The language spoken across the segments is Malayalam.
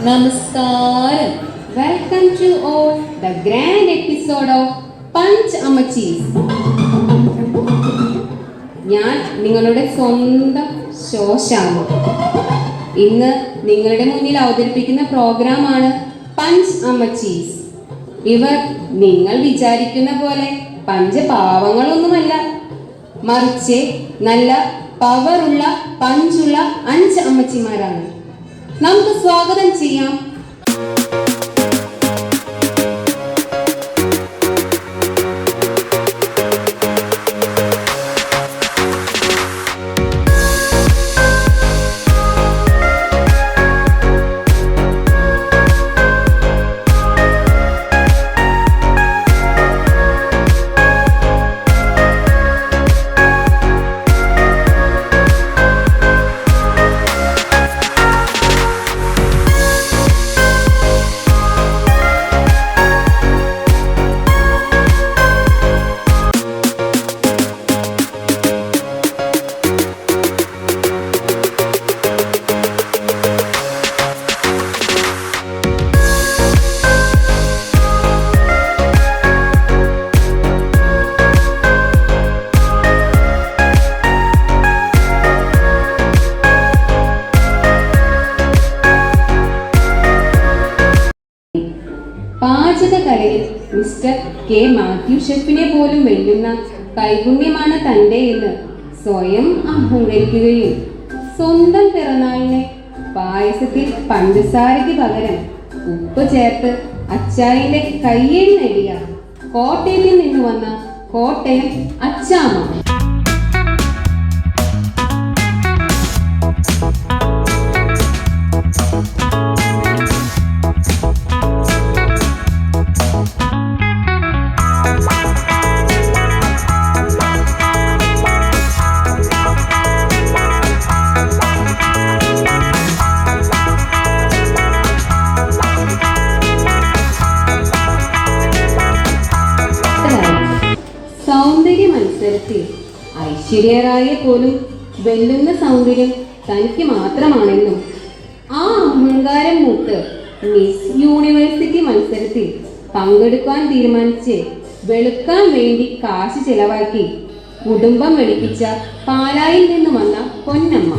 നമസ്കാരം. Welcome to all the grand episode of punch അമ്മച്ചീസ്. ഞാൻ നിങ്ങളുടെ സ്വന്തം ശോശാമ. ഇന്ന് നിങ്ങളുടെ മുന്നിൽ അവതരിപ്പിക്കുന്ന പ്രോഗ്രാമാണ് പഞ്ച് അമ്മച്ചീസ്. ഇവർ നിങ്ങൾ വിചാരിക്കുന്ന പോലെ പഞ്ചപാവങ്ങളൊന്നുമല്ല, മറിച്ച് നല്ല പവറുള്ള പഞ്ചുള്ള 5 അമ്മച്ചിമാരാണ്. നമുക്ക് സ്വാഗതം ചെയ്യാം. പാചകകലയിൽ മിസ്റ്റർ കെ മാത്യു ഷെഫിനെ പോലും വെല്ലുന്ന കൈപുണ്യമാണ് തൻ്റെ എന്ന് സ്വയം അഹങ്കരിക്കുകയും സ്വന്തം പിറന്നാളിനെ പായസത്തിൽ പഞ്ചസാരയ്ക്ക് പകരം ഉപ്പ് ചേർത്ത് അച്ചായന്റെ കയ്യിൽ നേടിയ കോട്ടയത്തിൽ നിന്ന് വന്ന കോട്ടയം അച്ചാമ്മ. സൗന്ദര്യ മത്സരത്തിൽ ഐശ്വര്യറായെ പോലും വെല്ലുന്ന സൗന്ദര്യം തനിക്ക് മാത്രമാണെന്നും ആ അഹങ്കാരം മൂത്ത് മിസ് യൂണിവേഴ്സിറ്റി മത്സരത്തിൽ പങ്കെടുക്കാൻ തീരുമാനിച്ച് വെളുക്കാൻ വേണ്ടി കാശ് ചെലവാക്കി കുടുംബം വെളുപ്പിച്ച പാലായിൽ നിന്ന് വന്ന പൊന്നമ്മ.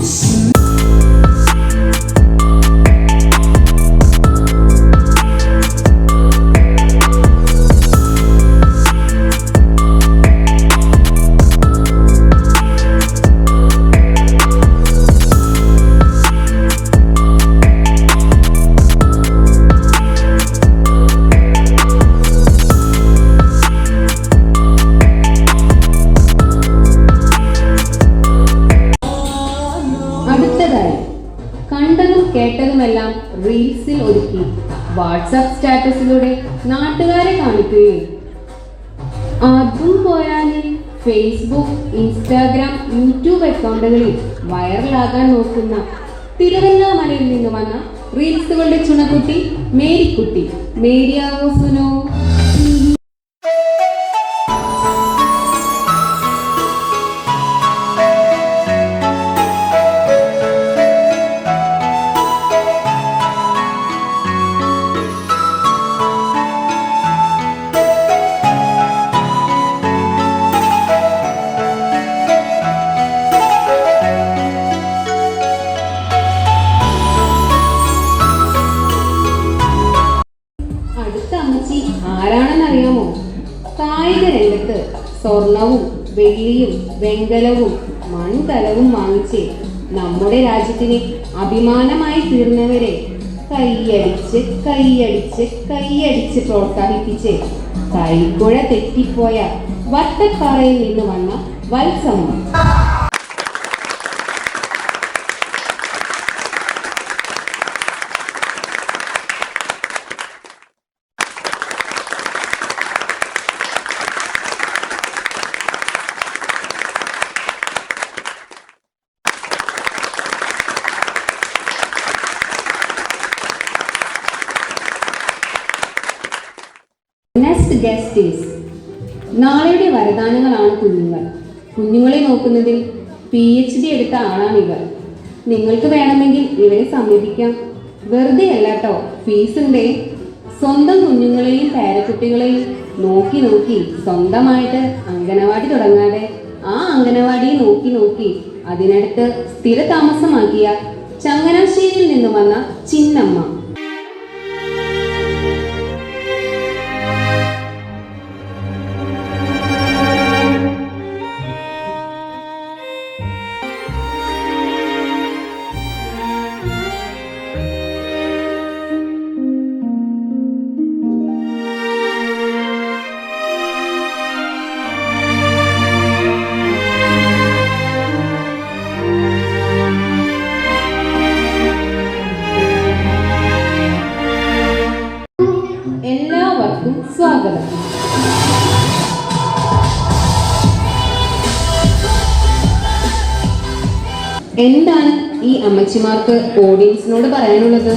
കണ്ടതും കേട്ടതുമെല്ലാം റീൽസിൽ ഒതുക്കി വാട്സാപ്പ് സ്റ്റാറ്റസിലൂടെ നാട്ടുകാരെ കാണിക്കുകയും അതും പോയാലിൽ ഫേസ്ബുക്ക്, ഇൻസ്റ്റാഗ്രാം, യൂട്യൂബ് അക്കൗണ്ടുകളിൽ വൈറലാകാൻ നോക്കുന്ന തിരുവല്ലാമലയിൽ നിന്ന് വന്ന റീൽസുകളുടെ ചുണക്കുട്ടി മേരിക്കുട്ടി. മേരിയാവോ സുനോ. അമ്മച്ചി ആരാണെന്നറിയാമോ? കായിക രംഗത്ത് സ്വർണവും വെള്ളിയും വെങ്കലവും മൺകലവും വാങ്ങിച്ച് നമ്മുടെ രാജ്യത്തിന് അഭിമാനമായി തീർന്നവരെ കൈയടിച്ച് കൈയടിച്ച് കൈയടിച്ച് പ്രോത്സാഹിപ്പിച്ച് കൈക്കുഴ തെറ്റിപ്പോയ വട്ടപ്പാറയിൽ നിന്ന് വന്ന വത്സമ്മ. നെക്സ്റ്റ് ഗസ്റ്റ് ഈസ് നാളെയുടെ വരദാനങ്ങളാണ് കുഞ്ഞുങ്ങൾ. കുഞ്ഞുങ്ങളെ നോക്കുന്നതിൽ PhD എടുത്ത ആളാണിവർ. നിങ്ങൾക്ക് വേണമെങ്കിൽ ഇവരെ സമീപിക്കാം. വെറുതെ അല്ല കേട്ടോ, ഫീസ് ഉണ്ടേ. സ്വന്തം കുഞ്ഞുങ്ങളെയും പേരക്കുട്ടികളെയും നോക്കി നോക്കി സ്വന്തമായിട്ട് അംഗനവാടി തുടങ്ങാതെ ആ അംഗനവാടിയെ നോക്കി നോക്കി അതിനടുത്ത് സ്ഥിര താമസമാക്കിയ ചങ്ങനാശ്ശേരിയിൽ നിന്ന് വന്ന ചിന്നമ്മ. എല്ലാവർക്കും സ്വാഗതം. എന്താണ് ഈ അമ്മച്ചിമാർക്ക് ഓഡിയൻസിനോട് പറയാനുള്ളത്?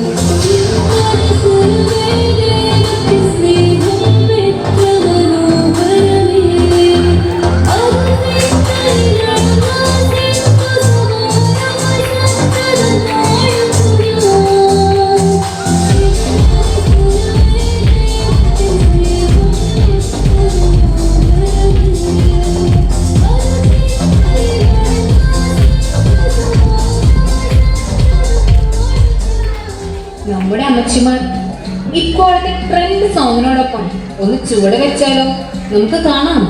നമ്മുടെ അമ്മച്ചിമാർ ഇപ്പോഴത്തെ ട്രെൻഡ് സോങ്ങിനോടൊപ്പം ഒന്ന് ചുവട് വെച്ചാലോ? നമുക്ക് കാണാം.